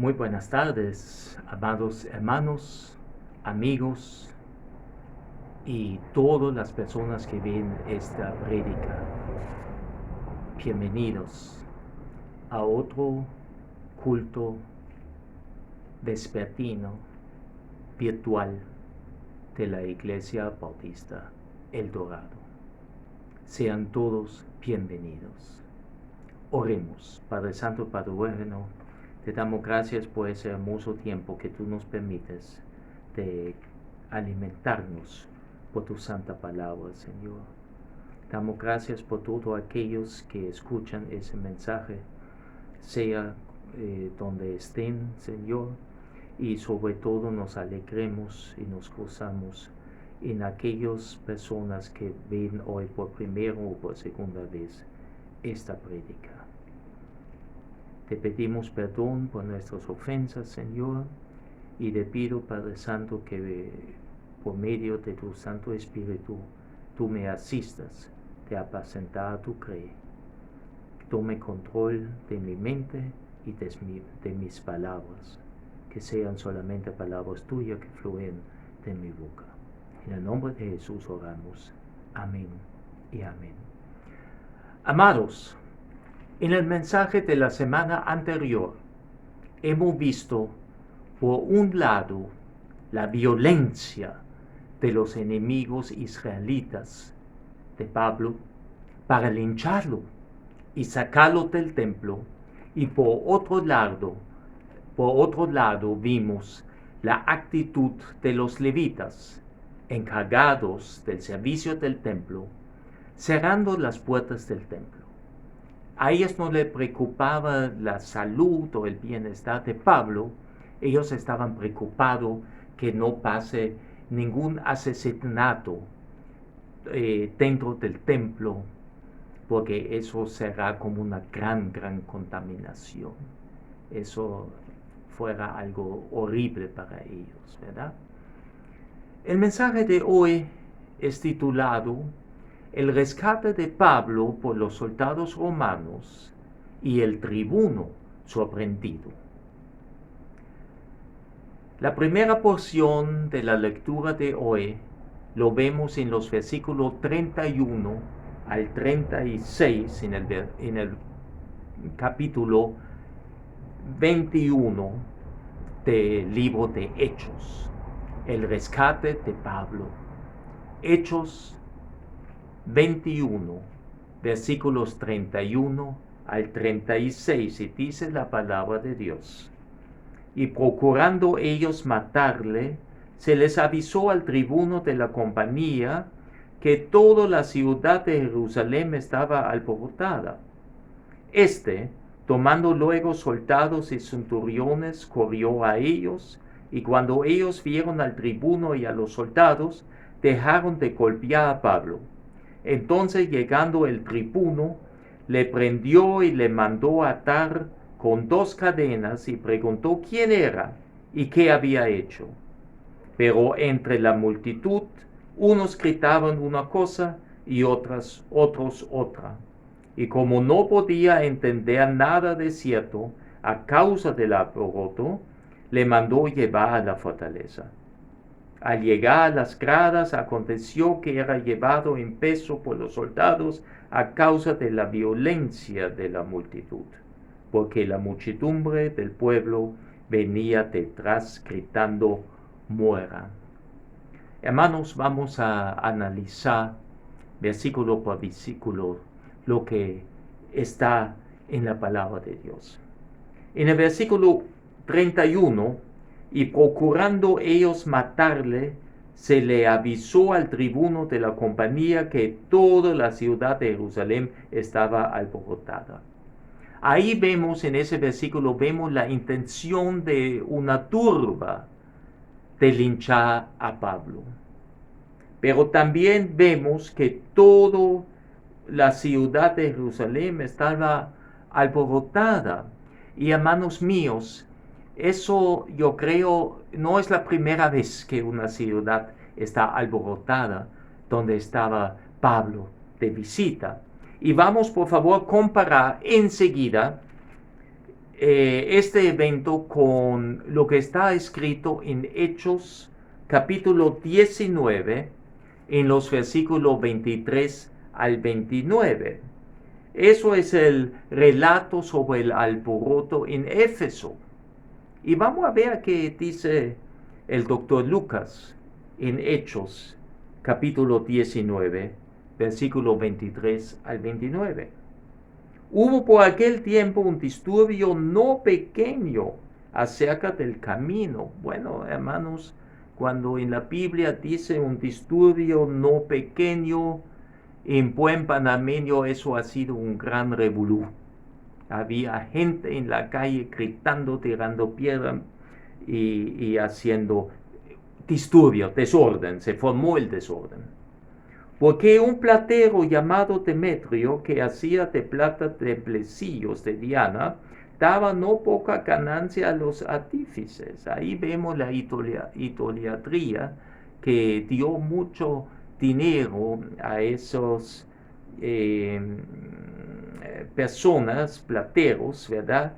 Muy buenas tardes, amados hermanos, amigos y todas las personas que ven esta prédica. Bienvenidos a otro culto vespertino virtual de la Iglesia Bautista El Dorado. Sean todos bienvenidos. Oremos. Padre Santo, Padre bueno, te damos gracias por ese hermoso tiempo que tú nos permites de alimentarnos por tu santa palabra, Señor. Damos gracias por todos aquellos que escuchan ese mensaje, sea donde estén, Señor, y sobre todo nos alegremos y nos gozamos en aquellas personas que ven hoy por primera o por segunda vez esta prédica. Te pedimos perdón por nuestras ofensas, Señor, y te pido, Padre Santo, que por medio de tu Santo Espíritu tú me asistas de apacentar tu grey. Tome control de mi mente y de mis palabras, que sean solamente palabras tuyas que fluyen de mi boca. En el nombre de Jesús oramos. Amén y amén. Amados, en el mensaje de la semana anterior hemos visto, por un lado, la violencia de los enemigos israelitas de Pablo para lincharlo y sacarlo del templo, y por otro lado vimos la actitud de los levitas encargados del servicio del templo, cerrando las puertas del templo. A ellos no les preocupaba la salud o el bienestar de Pablo, ellos estaban preocupados que no pase ningún asesinato dentro del templo, porque eso será como una gran contaminación. Eso fuera algo horrible para ellos, ¿verdad? El mensaje de hoy es titulado El rescate de Pablo por los soldados romanos y el tribuno sorprendido. La primera porción de la lectura de hoy lo vemos en los versículos 31 al 36 en el capítulo 21 del libro de Hechos. El rescate de Pablo. Hechos 21, versículos 31 al 36, y dice la palabra de Dios. Y procurando ellos matarle, se les avisó al tribuno de la compañía que toda la ciudad de Jerusalén estaba alborotada. Tomando luego soldados y centuriones, corrió a ellos, y cuando ellos vieron al tribuno y a los soldados, dejaron de golpear a Pablo. Entonces, llegando el tribuno, le prendió y le mandó atar con 2 cadenas y preguntó quién era y qué había hecho. Pero entre la multitud, unos gritaban una cosa y otros otra. Y como no podía entender nada de cierto a causa del alboroto, le mandó llevar a la fortaleza. Al llegar a las gradas, aconteció que era llevado en peso por los soldados a causa de la violencia de la multitud, porque la muchedumbre del pueblo venía detrás gritando, muera. Hermanos, vamos a analizar versículo por versículo lo que está en la palabra de Dios. En el versículo 31, y procurando ellos matarle, se le avisó al tribuno de la compañía que toda la ciudad de Jerusalén estaba alborotada. Ahí vemos, en ese versículo, vemos la intención de una turba de linchar a Pablo. Pero también vemos que toda la ciudad de Jerusalén estaba alborotada. Y hermanos míos, eso yo creo no es la primera vez que una ciudad está alborotada donde estaba Pablo de visita. Y vamos por favor a comparar enseguida este evento con lo que está escrito en Hechos capítulo 19 en los versículos 23 al 29. Eso es el relato sobre el alboroto en Éfeso. Y vamos a ver qué dice el doctor Lucas en Hechos, capítulo 19, versículo 23 al 29. Hubo por aquel tiempo un disturbio no pequeño acerca del camino. Bueno, hermanos, cuando en la Biblia dice un disturbio no pequeño, en buen panameño eso ha sido un gran revolú. había gente en la calle gritando, tirando piedra y haciendo disturbio, desorden, se formó el desorden. Porque un platero llamado Demetrio, que hacía de plata templecillos de Diana, daba no poca ganancia a los artífices. Ahí vemos la idolatría que dio mucho dinero a esos personas, plateros, ¿verdad?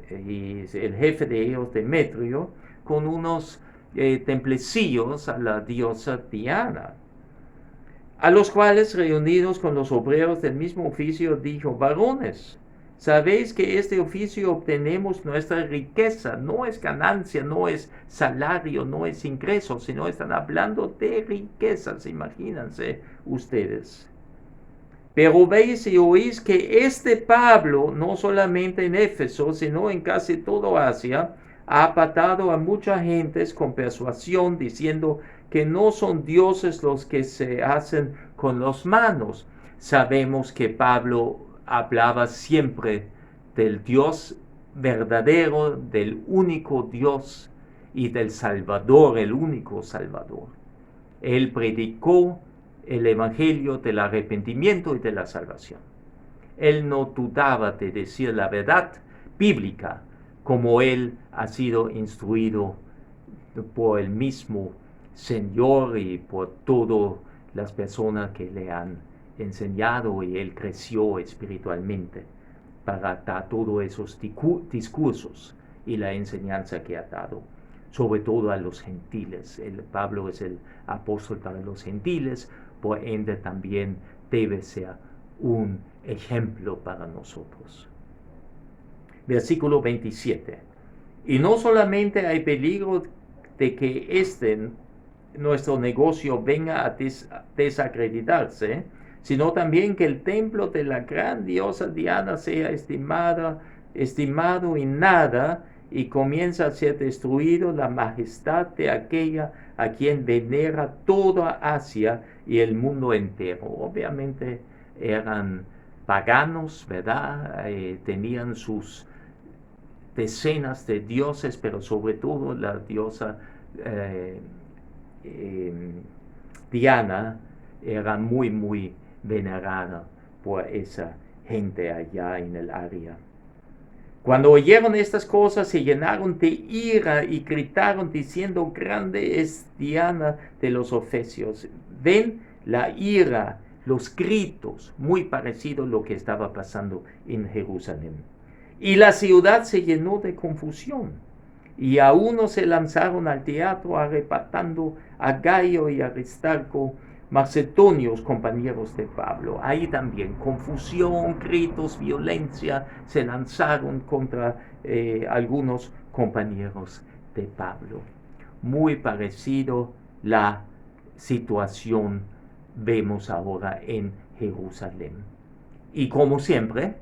Y el jefe de ellos, Demetrio, con unos templecillos a la diosa Diana, a los cuales, reunidos con los obreros del mismo oficio, dijo: varones, sabéis que este oficio obtenemos nuestra riqueza, no es ganancia, no es salario, no es ingreso, sino están hablando de riquezas, imagínense ustedes. Pero veis y oís que este Pablo, no solamente en Éfeso, sino en casi toda Asia, ha apartado a muchas gentes con persuasión, diciendo que no son dioses los que se hacen con las manos. Sabemos que Pablo hablaba siempre del Dios verdadero, del único Dios y del Salvador, el único Salvador. Él predicó el evangelio del arrepentimiento y de la salvación. Él no dudaba de decir la verdad bíblica, como él ha sido instruido por el mismo Señor y por todas las personas que le han enseñado, y él creció espiritualmente para dar todos esos discursos y la enseñanza que ha dado, sobre todo a los gentiles. Pablo es el apóstol para los gentiles, por ende también debe ser un ejemplo para nosotros. Versículo 27. Y no solamente hay peligro de que nuestro negocio venga a desacreditarse, sino también que el templo de la gran diosa Diana sea estimado en nada, y comienza a ser destruido la majestad de aquella a quien venera toda Asia y el mundo entero. Obviamente eran paganos, ¿verdad? Tenían sus decenas de dioses, pero sobre todo la diosa Diana era muy, muy venerada por esa gente allá en el área. Cuando oyeron estas cosas, se llenaron de ira y gritaron diciendo: grande es Diana de los Efesios. Ven la ira, los gritos, muy parecido a lo que estaba pasando en Jerusalén. Y la ciudad se llenó de confusión, y a uno se lanzaron al teatro arrebatando a Gayo y a Aristarco, macedonios, compañeros de Pablo. Ahí también confusión, gritos, violencia, se lanzaron contra algunos compañeros de Pablo. Muy parecido la situación vemos ahora en Jerusalén. Y como siempre,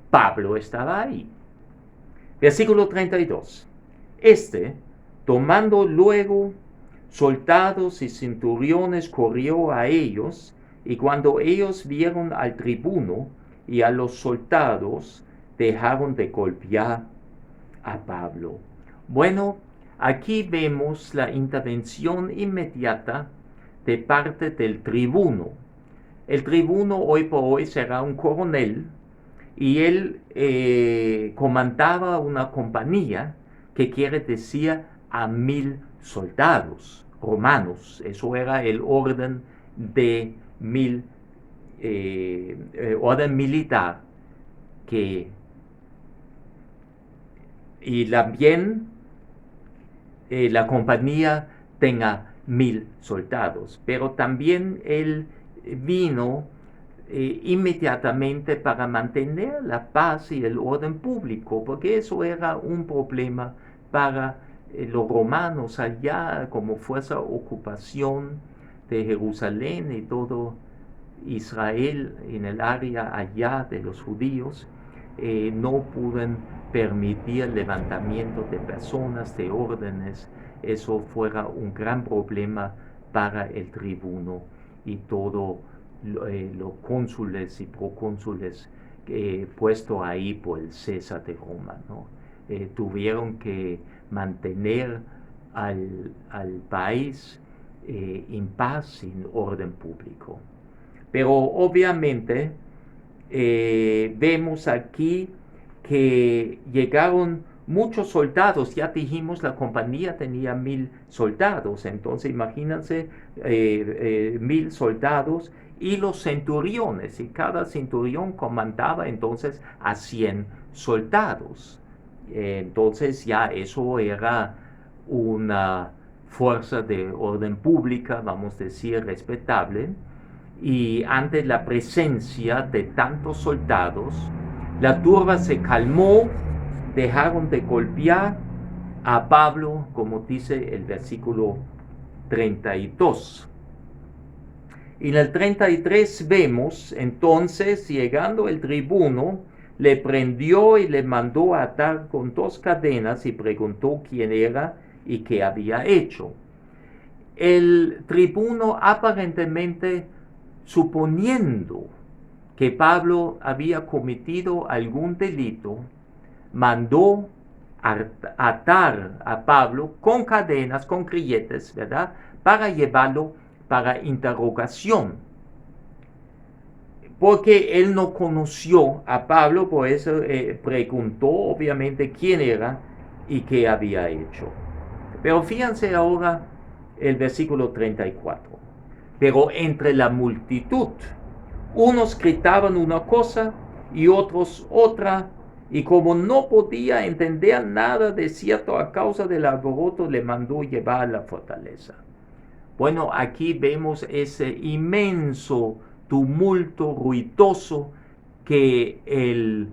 Pablo estaba ahí. Versículo 32. Tomando luego soldados y centuriones, corrió a ellos, y cuando ellos vieron al tribuno y a los soldados, dejaron de golpear a Pablo. Bueno, aquí vemos la intervención inmediata de parte del tribuno. El tribuno hoy por hoy será un coronel, y él comandaba una compañía, que quiere decir a 1000 soldados romanos. Eso era el orden de orden militar, y también la compañía tenga 1000 soldados. Pero también él vino inmediatamente para mantener la paz y el orden público, porque eso era un problema para los romanos allá, como fuerza ocupación de Jerusalén y todo Israel en el área allá de los judíos. No pueden permitir el levantamiento de personas, de órdenes. Eso fuera un gran problema para el tribuno y todo los cónsules y procónsules puesto ahí por el César de Roma, ¿no? Tuvieron que mantener al país en paz, sin orden público. Pero obviamente vemos aquí que llegaron muchos soldados. Ya dijimos, la compañía tenía 1000 soldados, entonces imagínense 1000 soldados y los centuriones, y cada centurión comandaba entonces a 100 soldados. Entonces ya eso era una fuerza de orden pública, vamos a decir, respetable. Y ante la presencia de tantos soldados, la turba se calmó, dejaron de golpear a Pablo, como dice el versículo 32. Y en el 33 vemos, entonces, llegando el tribuno, le prendió y le mandó a atar con 2 cadenas y preguntó quién era y qué había hecho. El tribuno, aparentemente suponiendo que Pablo había cometido algún delito, mandó atar a Pablo con cadenas, con grilletes, ¿verdad?, para llevarlo para interrogación. Porque él no conoció a Pablo, por eso preguntó obviamente quién era y qué había hecho. Pero fíjense ahora el versículo 34. Pero entre la multitud, unos gritaban una cosa y otros otra, y como no podía entender nada de cierto a causa del alboroto, le mandó llevar a la fortaleza. Bueno, aquí vemos ese inmenso tumulto ruidoso que el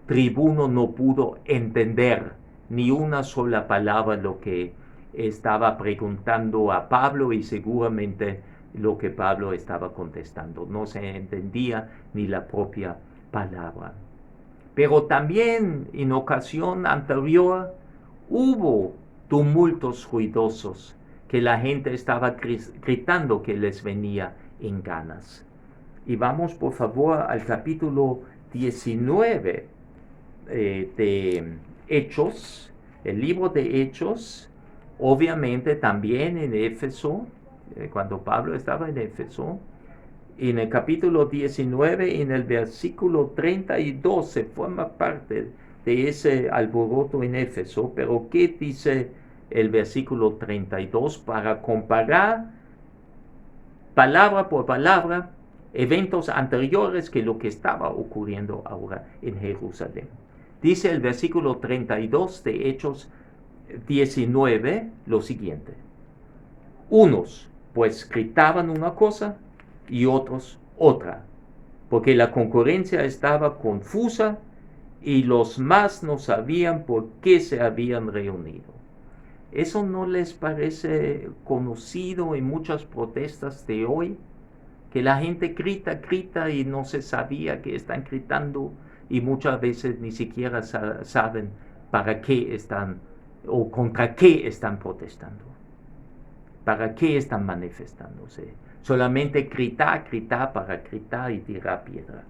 tribuno no pudo entender ni una sola palabra lo que estaba preguntando a Pablo, y seguramente lo que Pablo estaba contestando. No se entendía ni la propia palabra. Pero también en ocasión anterior hubo tumultos ruidosos que la gente estaba gritando que les venía en ganas. Y vamos por favor al capítulo 19 de Hechos, el libro de Hechos. Obviamente también en Éfeso, cuando Pablo estaba en Éfeso, en el capítulo 19, en el versículo 32, se forma parte de ese alboroto en Éfeso. Pero ¿qué dice el versículo 32? Para comparar palabra por palabra eventos anteriores que lo que estaba ocurriendo ahora en Jerusalén. Dice el versículo 32 de Hechos 19 lo siguiente: unos pues gritaban una cosa y otros otra, porque la concurrencia estaba confusa y los más no sabían por qué se habían reunido. ¿Eso no les parece conocido en muchas protestas de hoy? Que la gente grita y no se sabía que están gritando, y muchas veces ni siquiera saben para qué están o contra qué están protestando, para qué están manifestándose. Solamente gritar para gritar y tirar piedra.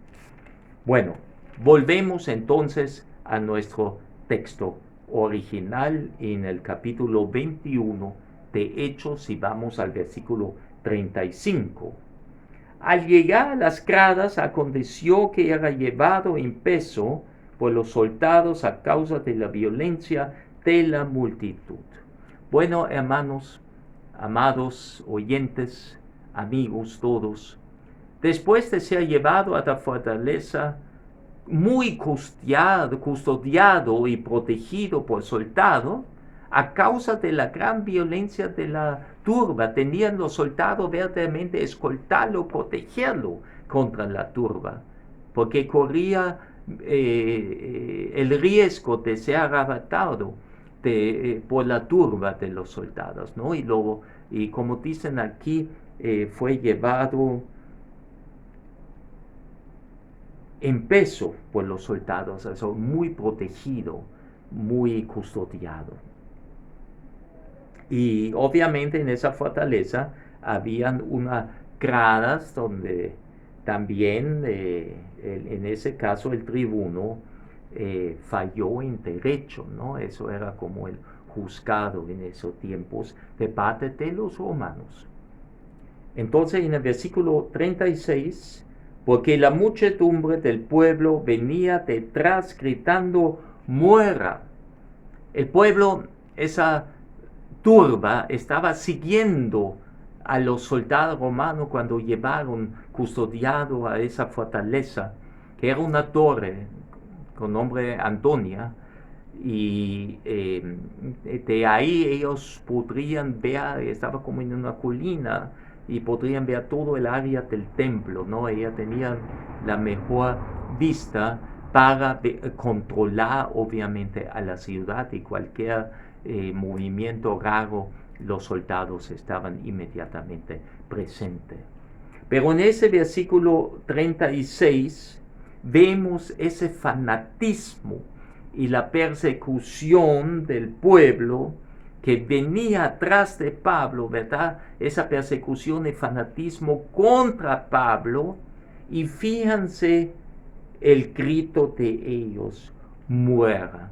Bueno, volvemos entonces a nuestro texto original en el capítulo 21 de Hechos, y vamos al versículo 35. Al llegar a las gradas, aconteció que era llevado en peso por los soldados a causa de la violencia de la multitud. Bueno, hermanos, amados oyentes, amigos todos, después de ser llevado a la fortaleza, muy custodiado y protegido por soldados, a causa de la gran violencia de la turba, tenían los soldados verdaderamente escoltarlo, protegerlo contra la turba, porque corría el riesgo de ser arrebatado por la turba de los soldados, ¿no? Y como dicen aquí, fue llevado en peso por los soldados, o sea, muy protegido, muy custodiado. Y obviamente en esa fortaleza habían unas gradas donde también en ese caso el tribuno falló en derecho, ¿no? Eso era como el juzgado en esos tiempos de parte de los romanos. Entonces en el versículo 36, porque la muchedumbre del pueblo venía detrás gritando, muera. El pueblo, esa turba, estaba siguiendo a los soldados romanos cuando llevaron custodiado a esa fortaleza, que era una torre con nombre Antonia, y de ahí ellos podrían ver, estaba como en una colina, y podrían ver todo el área del templo, ¿no? Ella tenía la mejor vista para controlar obviamente a la ciudad, y cualquier movimiento raro, los soldados estaban inmediatamente presentes. Pero en ese versículo 36 vemos ese fanatismo y la persecución del pueblo que venía atrás de Pablo, ¿verdad? Esa persecución y fanatismo contra Pablo, y fíjense el grito de ellos, muera.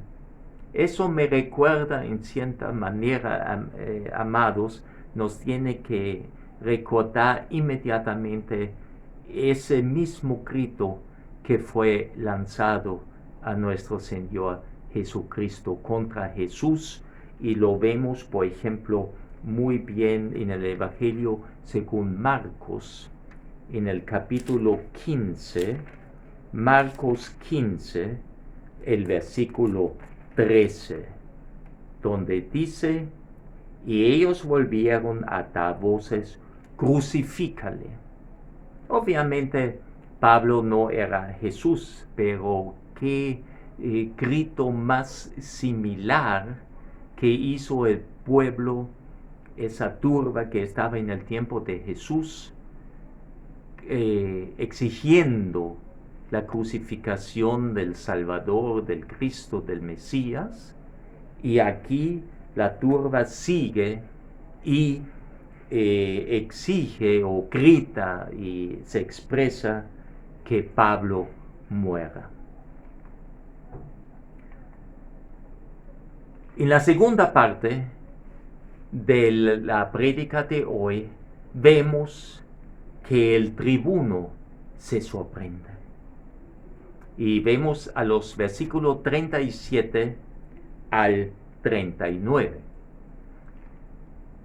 Eso me recuerda en cierta manera, amados, nos tiene que recordar inmediatamente ese mismo grito que fue lanzado a nuestro Señor Jesucristo contra Jesús, y lo vemos, por ejemplo, muy bien en el Evangelio según Marcos, en el capítulo 15, Marcos 15, el versículo 13, donde dice, y ellos volvieron a dar voces, crucifícale. Obviamente Pablo no era Jesús, pero qué grito más similar que hizo el pueblo, esa turba que estaba en el tiempo de Jesús, exigiendo la crucificación del Salvador, del Cristo, del Mesías, y aquí la turba sigue y exige o grita y se expresa que Pablo muera. En la segunda parte de la prédica de hoy vemos que el tribuno se sorprende. Y vemos a los versículos 37 al 39.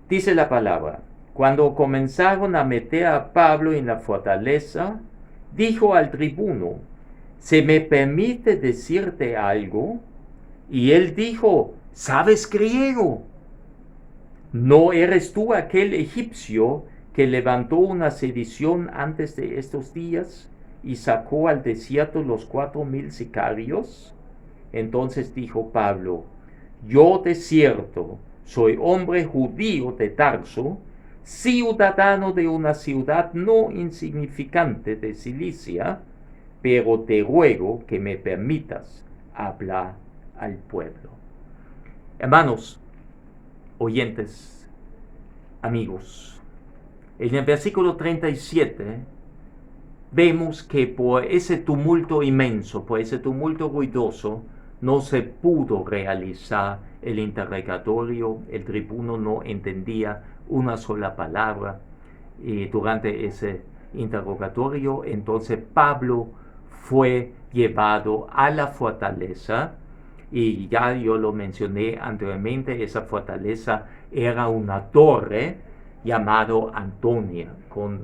Dice la palabra, cuando comenzaron a meter a Pablo en la fortaleza, dijo al tribuno, ¿se me permite decirte algo? Y él dijo, ¿sabes griego? ¿No eres tú aquel egipcio que levantó una sedición antes de estos días y sacó al desierto los 4,000 sicarios? Entonces dijo Pablo, yo de cierto soy hombre judío de Tarso, ciudadano de una ciudad no insignificante de Cilicia, pero te ruego que me permitas hablar al pueblo. Hermanos, oyentes, amigos, en el versículo 37 vemos que por ese tumulto inmenso, por ese tumulto ruidoso, no se pudo realizar el interrogatorio. El tribuno no entendía una sola palabra durante ese interrogatorio. Entonces Pablo fue llevado a la fortaleza, y ya yo lo mencioné anteriormente, esa fortaleza era una torre llamado Antonia, con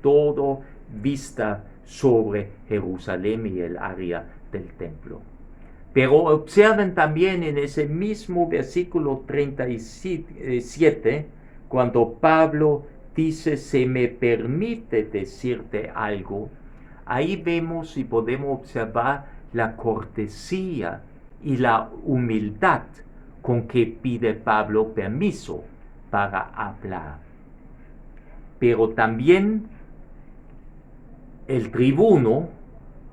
todo vista sobre Jerusalén y el área del templo. Pero observen también en ese mismo versículo 37, cuando Pablo dice, se me permite decirte algo, ahí vemos y podemos observar la cortesía y la humildad con que pide Pablo permiso para hablar. Pero también el tribuno,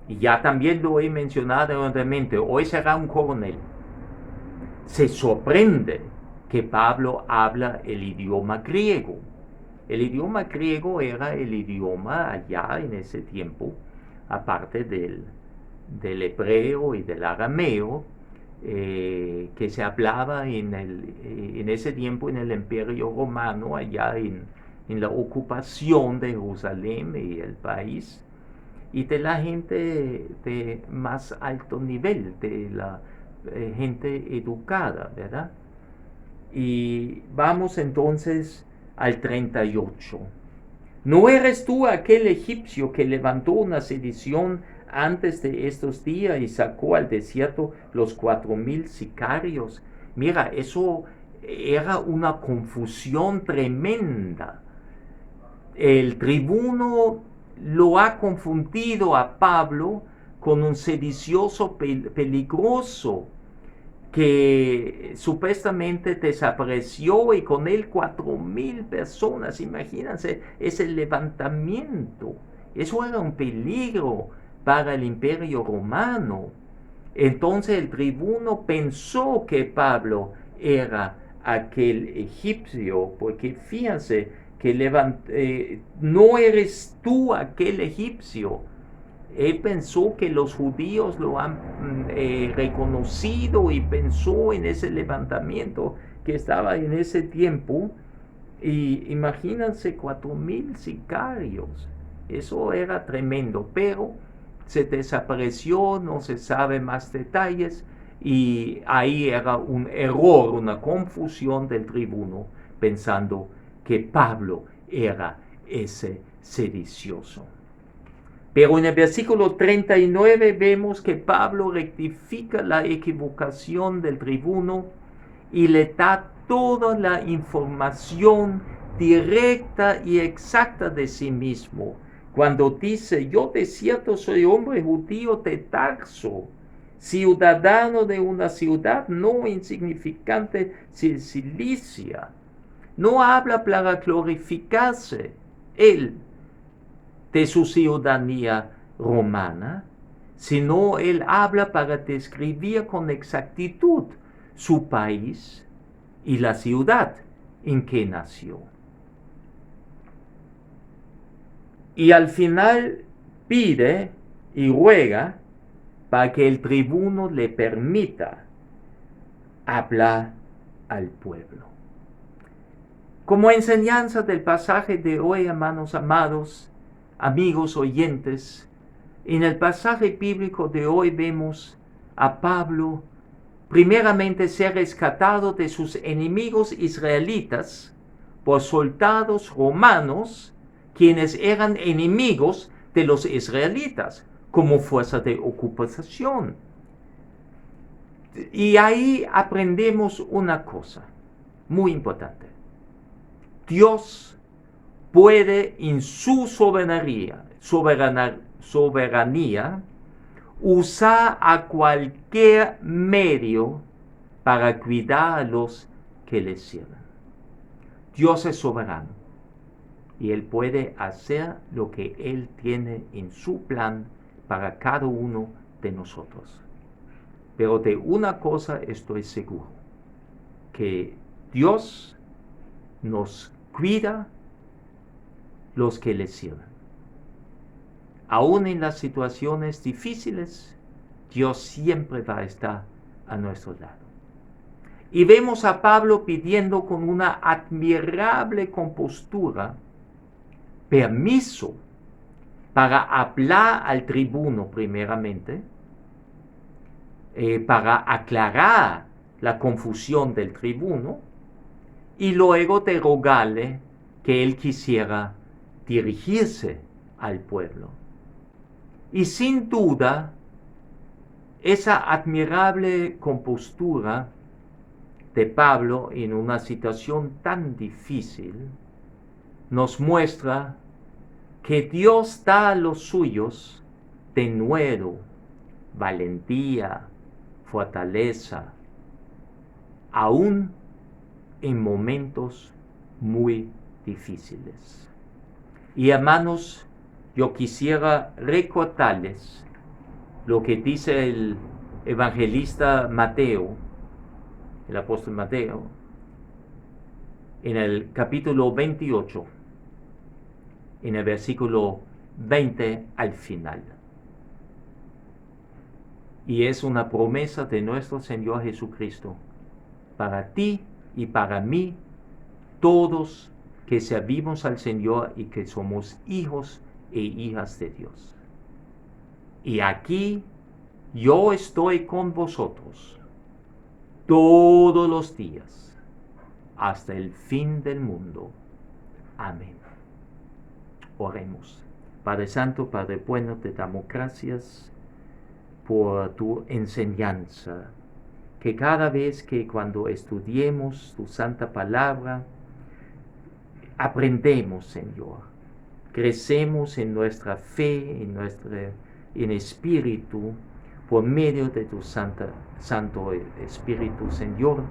y ya también lo he mencionado anteriormente, hoy será un coronel, se sorprende que Pablo habla el idioma griego. El idioma griego era el idioma allá en ese tiempo, aparte del hebreo y del arameo, que se hablaba en ese tiempo en el Imperio Romano, allá en la ocupación de Jerusalén y el país, y de la gente de más alto nivel, de la gente educada, ¿verdad? Y vamos entonces al 38. ¿No eres tú aquel egipcio que levantó una sedición antes de estos días y sacó al desierto los 4,000 sicarios? Mira, eso era una confusión tremenda. El tribuno lo ha confundido a Pablo con un sedicioso peligroso que supuestamente desapareció, y con él 4,000 personas. Imagínense ese levantamiento. Eso era un peligro para el Imperio Romano. Entonces el tribuno pensó que Pablo era aquel egipcio, porque fíjense que no eres tú aquel egipcio. Él pensó que los judíos lo han reconocido, y pensó en ese levantamiento que estaba en ese tiempo. Y imagínense 4,000 sicarios. Eso era tremendo, pero se desapareció, no se sabe más detalles, y ahí era un error, una confusión del tribuno, pensando que Pablo era ese sedicioso. Pero en el versículo 39 vemos que Pablo rectifica la equivocación del tribuno y le da toda la información directa y exacta de sí mismo, cuando dice: yo de cierto soy hombre judío de Tarso, ciudadano de una ciudad no insignificante de Cilicia. No habla para glorificarse él de su ciudadanía romana, sino él habla para describir con exactitud su país y la ciudad en que nació. Y al final pide y ruega para que el tribuno le permita hablar al pueblo. Como enseñanza del pasaje de hoy, hermanos amados, amigos oyentes, en el pasaje bíblico de hoy vemos a Pablo primeramente ser rescatado de sus enemigos israelitas por soldados romanos, quienes eran enemigos de los israelitas como fuerza de ocupación. Y ahí aprendemos una cosa muy importante. Dios puede en su soberanía usar a cualquier medio para cuidar a los que le sirven. Dios es soberano y Él puede hacer lo que Él tiene en su plan para cada uno de nosotros. Pero de una cosa estoy seguro, que Dios nos cuida los que le sirven. Aún en las situaciones difíciles, Dios siempre va a estar a nuestro lado. Y vemos a Pablo pidiendo con una admirable compostura permiso para hablar al tribuno primeramente, para aclarar la confusión del tribuno, y luego de rogarle que él quisiera dirigirse al pueblo. Y sin duda, esa admirable compostura de Pablo en una situación tan difícil nos muestra que Dios da a los suyos denuedo, valentía, fortaleza, aún en momentos muy difíciles. Y hermanos, yo quisiera recordarles lo que dice el evangelista Mateo, el apóstol Mateo, en el capítulo 28, en el versículo 20 al final. Y es una promesa de nuestro Señor Jesucristo para ti y para mí, todos que servimos al Señor y que somos hijos e hijas de Dios. Y aquí yo estoy con vosotros todos los días hasta el fin del mundo. Amén. Oremos. Padre Santo, Padre bueno, te damos gracias por tu enseñanza, que cada vez que cuando estudiemos tu santa palabra, aprendemos, Señor, crecemos en nuestra fe, en espíritu, por medio de tu Santo Espíritu, Señor,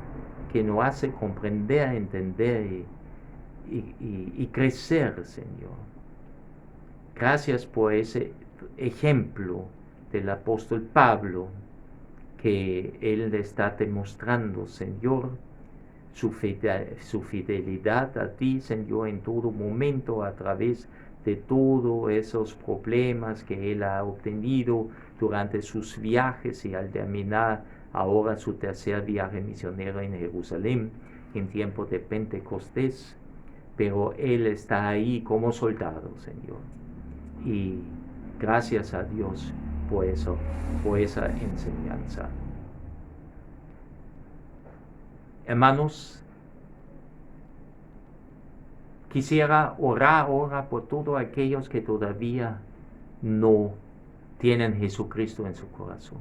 que nos hace comprender, entender y crecer, Señor. Gracias por ese ejemplo del apóstol Pablo, que él está demostrando, Señor, su fidelidad a ti, Señor, en todo momento, a través de todos esos problemas que él ha obtenido durante sus viajes y al terminar ahora su tercer viaje misionero en Jerusalén, en tiempo de Pentecostés. Pero él está ahí como soldado, Señor. Y gracias a Dios por eso, por esa enseñanza. Hermanos, quisiera orar ahora por todos aquellos que todavía no tienen Jesucristo en su corazón.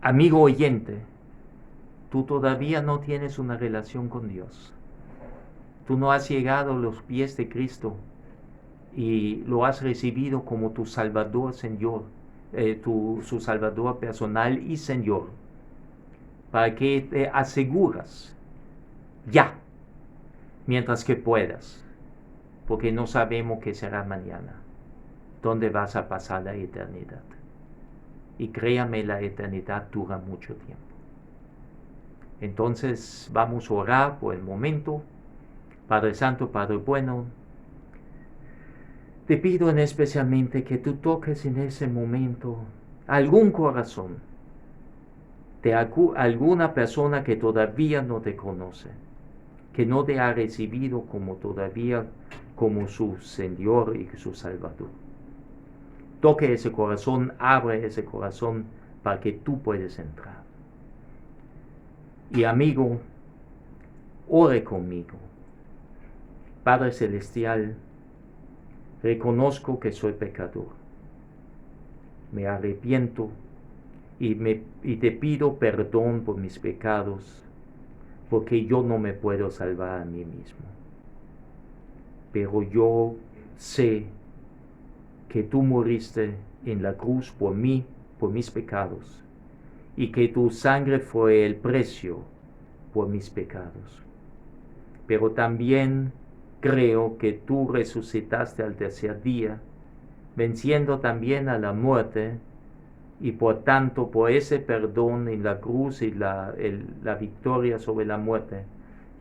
Amigo oyente, tú todavía no tienes una relación con Dios. Tú no has llegado a los pies de Cristo y lo has recibido como tu Salvador, Señor, su Salvador personal y Señor, para que te aseguras ya, mientras que puedas, porque no sabemos qué será mañana, dónde vas a pasar la eternidad. Y créame, la eternidad dura mucho tiempo. Entonces vamos a orar por el momento. Padre Santo, Padre bueno, te pido especialmente que tú toques en ese momento algún corazón de alguna persona que todavía no te conoce, que no te ha recibido como su Señor y su Salvador. Toque ese corazón, abre ese corazón para que tú puedas entrar. Y amigo, ore conmigo. Padre Celestial, reconozco que soy pecador. Me arrepiento y te pido perdón por mis pecados, porque yo no me puedo salvar a mí mismo. Pero yo sé que tú moriste en la cruz por mí, por mis pecados, y que tu sangre fue el precio por mis pecados. Pero también creo que tú resucitaste al tercer día, venciendo también a la muerte, y por tanto, por ese perdón en la cruz y la victoria sobre la muerte,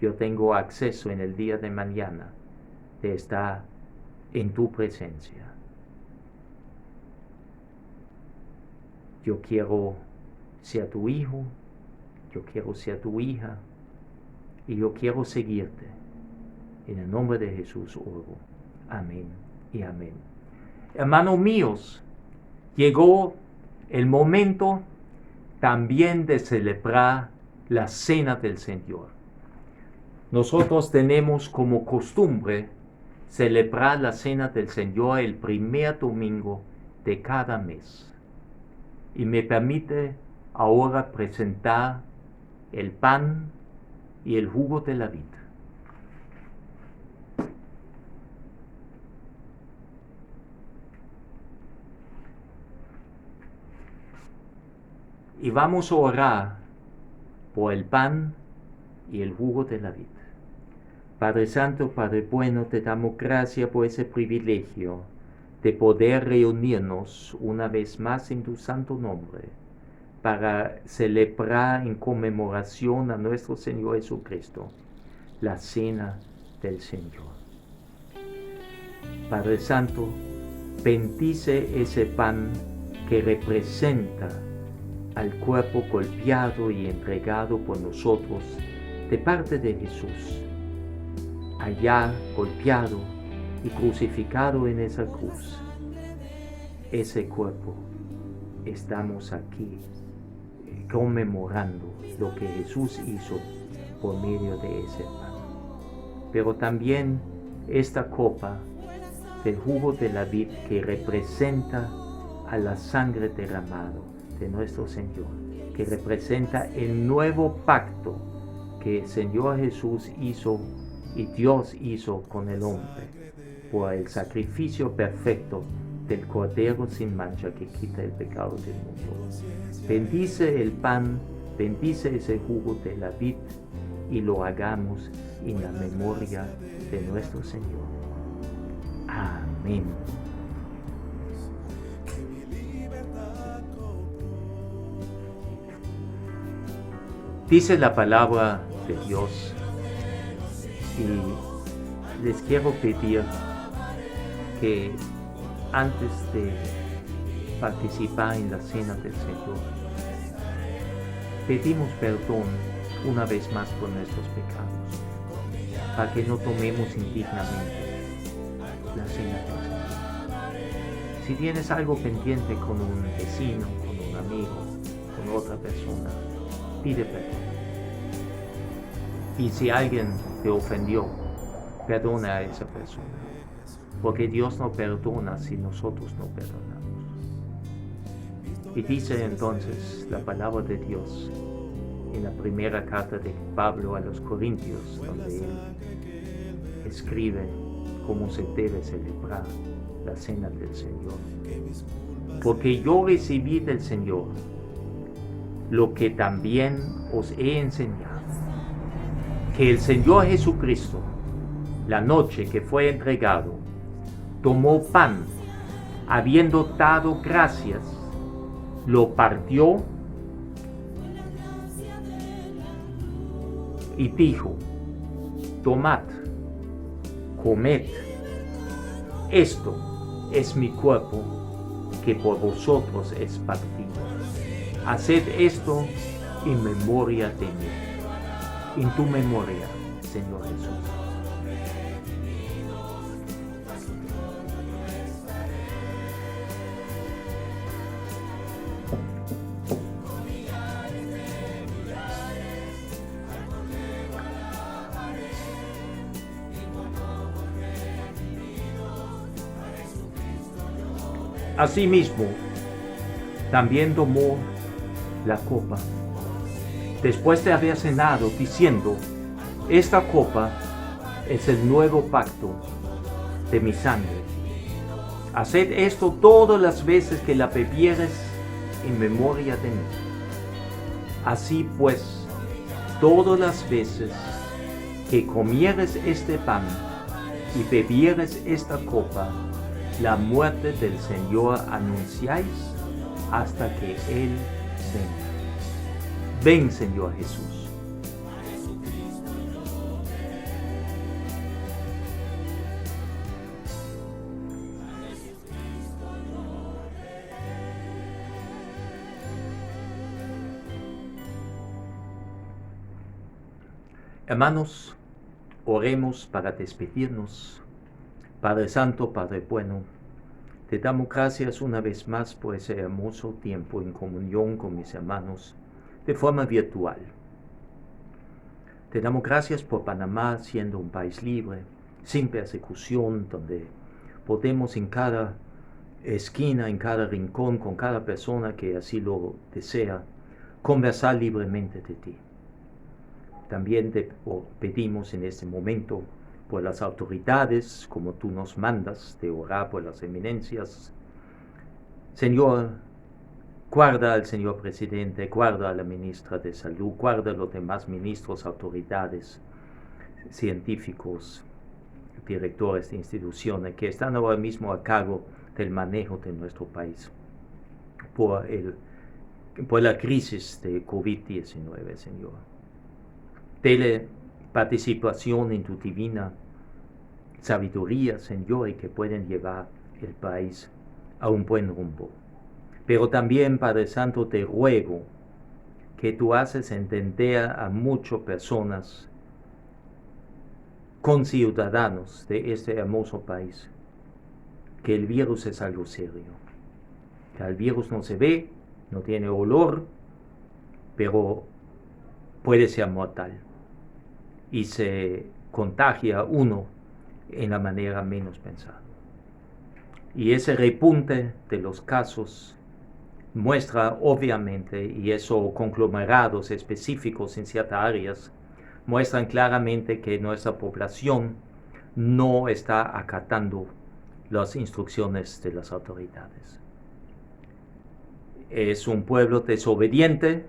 yo tengo acceso en el día de mañana de estar en tu presencia. Yo quiero ser tu hijo, yo quiero ser tu hija, y yo quiero seguirte. En el nombre de Jesús oro. Amén y amén. Hermanos míos, llegó el momento también de celebrar la Cena del Señor. Nosotros tenemos como costumbre celebrar la Cena del Señor el primer domingo de cada mes. Y me permite ahora presentar el pan y el jugo de la vid. Y vamos a orar por el pan y el jugo de la vid. Padre Santo, Padre bueno, te damos gracias por ese privilegio de poder reunirnos una vez más en tu santo nombre para celebrar en conmemoración a nuestro Señor Jesucristo la Cena del Señor. Padre Santo, bendice ese pan que representa al cuerpo golpeado y entregado por nosotros de parte de Jesús. Allá golpeado y crucificado en esa cruz, ese cuerpo, estamos aquí conmemorando lo que Jesús hizo por medio de ese pan. Pero también esta copa del jugo de la vid que representa a la sangre derramada de nuestro Señor, que representa el nuevo pacto que el Señor Jesús hizo y Dios hizo con el hombre por el sacrificio perfecto del Cordero sin mancha que quita el pecado del mundo. Bendice el pan, bendice ese jugo de la vid y lo hagamos en la memoria de nuestro Señor. Amén. Dice la palabra de Dios y les quiero pedir que antes de participar en la cena del Señor, pedimos perdón una vez más por nuestros pecados, para que no tomemos indignamente la cena del Señor. Si tienes algo pendiente con un vecino, con un amigo, con otra persona, pide perdón. Y si alguien te ofendió, perdona a esa persona, porque Dios no perdona si nosotros no perdonamos. Y dice entonces la palabra de Dios en la primera carta de Pablo a los Corintios, donde él escribe cómo se debe celebrar la cena del Señor. Porque yo recibí del Señor lo que también os he enseñado, que el Señor Jesucristo, la noche que fue entregado, tomó pan, habiendo dado gracias, lo partió y dijo: tomad, comed, esto es mi cuerpo que por vosotros es partido. Haced esto en memoria de mí. En tu memoria, Señor Jesús. Asimismo, también tomó la copa, después de haber cenado, diciendo: esta copa es el nuevo pacto de mi sangre. Haced esto todas las veces que la bebieres en memoria de mí. Así pues, todas las veces que comieres este pan y bebieres esta copa, la muerte del Señor anunciáis hasta que Él venga. Ven, Señor Jesús. Hermanos, oremos para despedirnos. Padre Santo, Padre bueno, te damos gracias una vez más por ese hermoso tiempo en comunión con mis hermanos de forma virtual. Te damos gracias por Panamá siendo un país libre, sin persecución, donde podemos en cada esquina, en cada rincón, con cada persona que así lo desea, conversar libremente de ti. También te pedimos en este momento por las autoridades, como tú nos mandas, de orar por las eminencias. Señor, guarda al señor presidente, guarda a la ministra de Salud, guarda a los demás ministros, autoridades, científicos, directores de instituciones que están ahora mismo a cargo del manejo de nuestro país por la crisis de COVID-19, Señor. Dele participación en tu divina sabiduría, Señor, y que pueden llevar el país a un buen rumbo. Pero también, Padre Santo, te ruego que tú haces entender a muchas personas, conciudadanos de este hermoso país, que el virus es algo serio. Que el virus no se ve, no tiene olor, pero puede ser mortal. Y se contagia uno en la manera menos pensada. Y ese repunte de los casos muestra obviamente, y esos conglomerados específicos en ciertas áreas, muestran claramente que nuestra población no está acatando las instrucciones de las autoridades. Es un pueblo desobediente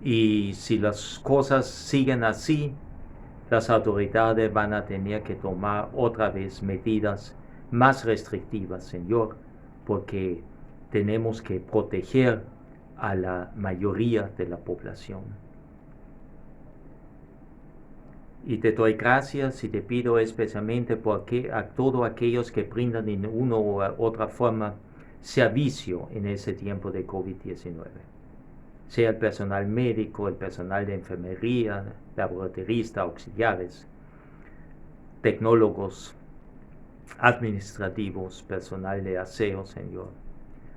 y si las cosas siguen así, las autoridades van a tener que tomar otra vez medidas más restrictivas, Señor, porque tenemos que proteger a la mayoría de la población. Y te doy gracias y te pido especialmente a todos aquellos que brindan en una u otra forma servicio en ese tiempo de COVID-19. Sea el personal médico, el personal de enfermería, laboratoristas, auxiliares, tecnólogos, administrativos, personal de aseo, Señor.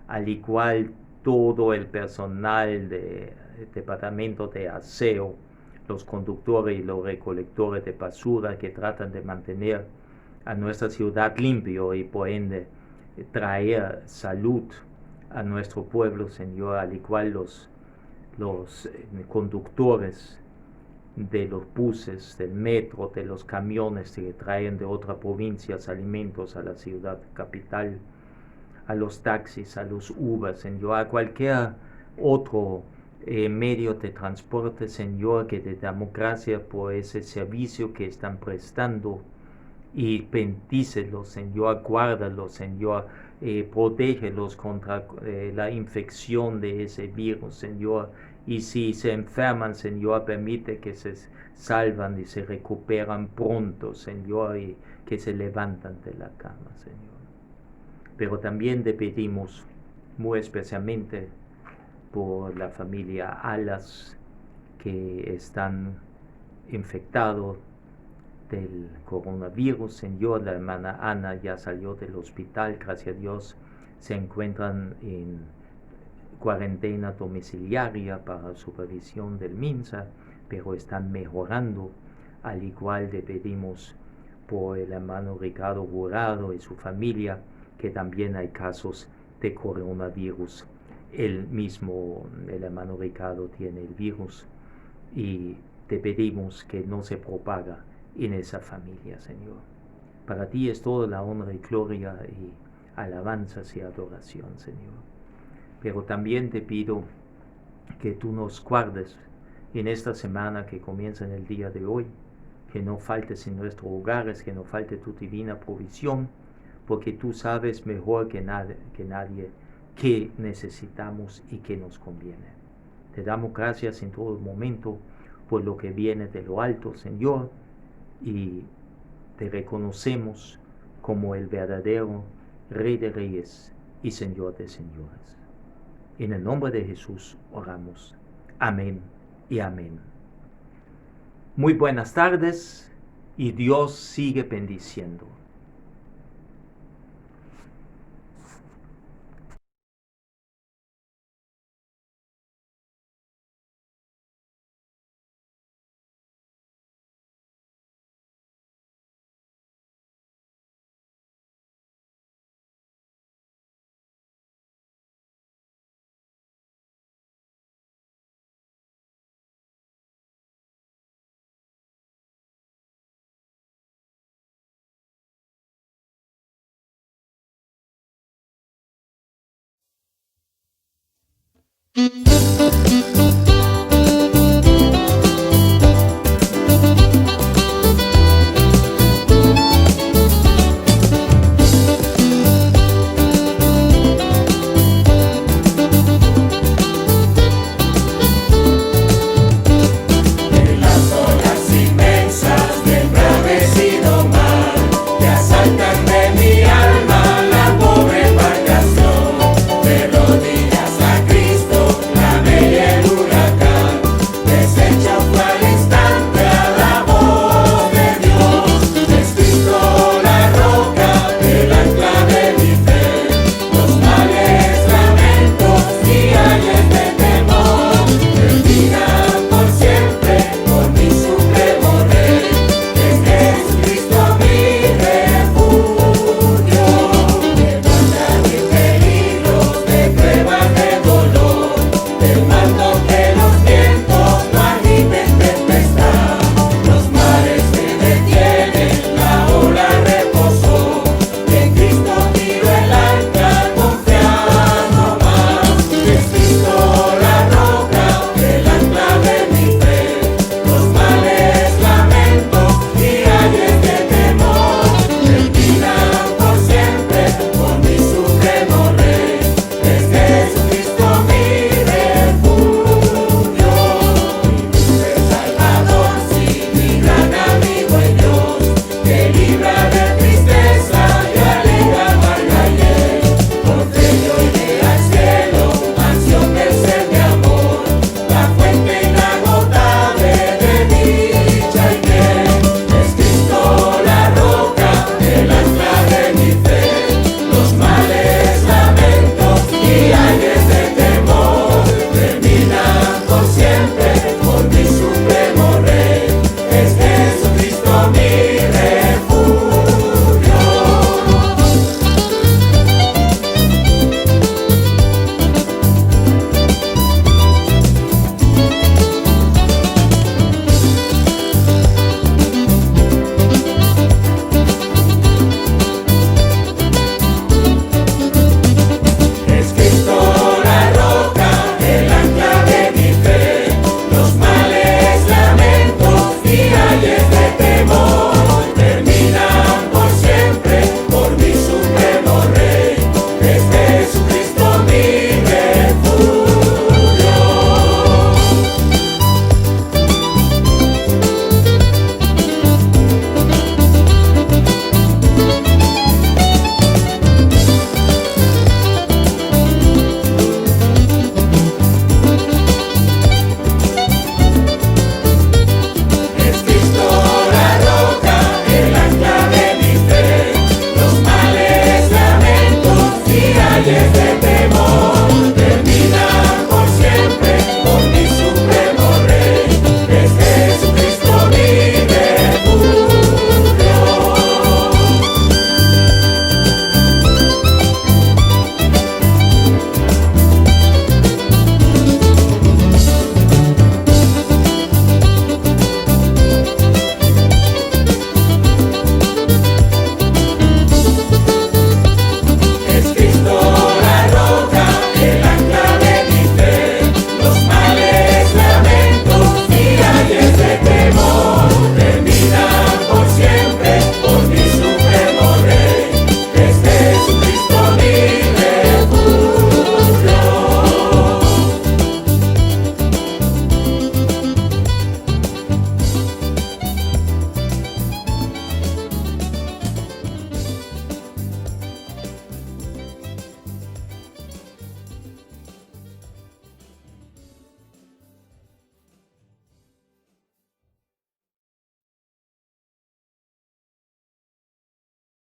Al igual todo el personal del departamento de aseo, los conductores y los recolectores de basura que tratan de mantener a nuestra ciudad limpio y por ende traer salud a nuestro pueblo, Señor, al igual los conductores de los buses, del metro, de los camiones que traen de otras provincias alimentos a la ciudad capital, a los taxis, a los Uber, Señor, a cualquier otro medio de transporte, Señor, que te damos gracias por ese servicio que están prestando y bendícelos, Señor, guárdalos, Señor, protégelos contra la infección de ese virus, Señor, y si se enferman, Señor, permite que se salvan y se recuperan pronto, Señor, y que se levantan de la cama, Señor. Pero también te pedimos muy especialmente por la familia Alas, que están infectados del coronavirus, Señor. La hermana Ana ya salió del hospital, gracias a Dios, se encuentran en cuarentena domiciliaria para supervisión del MINSA, pero están mejorando. Al igual te pedimos por el hermano Ricardo Jurado y su familia, que también hay casos de coronavirus. El hermano Ricardo tiene el virus y te pedimos que no se propaga en esa familia, Señor. Para ti es toda la honra y gloria y alabanzas y adoración, Señor. Pero también te pido que tú nos guardes en esta semana que comienza en el día de hoy, que no faltes en nuestros hogares, que no falte tu divina provisión, porque tú sabes mejor que nadie qué necesitamos y qué nos conviene. Te damos gracias en todo momento por lo que viene de lo alto, Señor, y te reconocemos como el verdadero Rey de Reyes y Señor de Señores. En el nombre de Jesús oramos. Amén y amén. Muy buenas tardes y Dios sigue bendiciendo.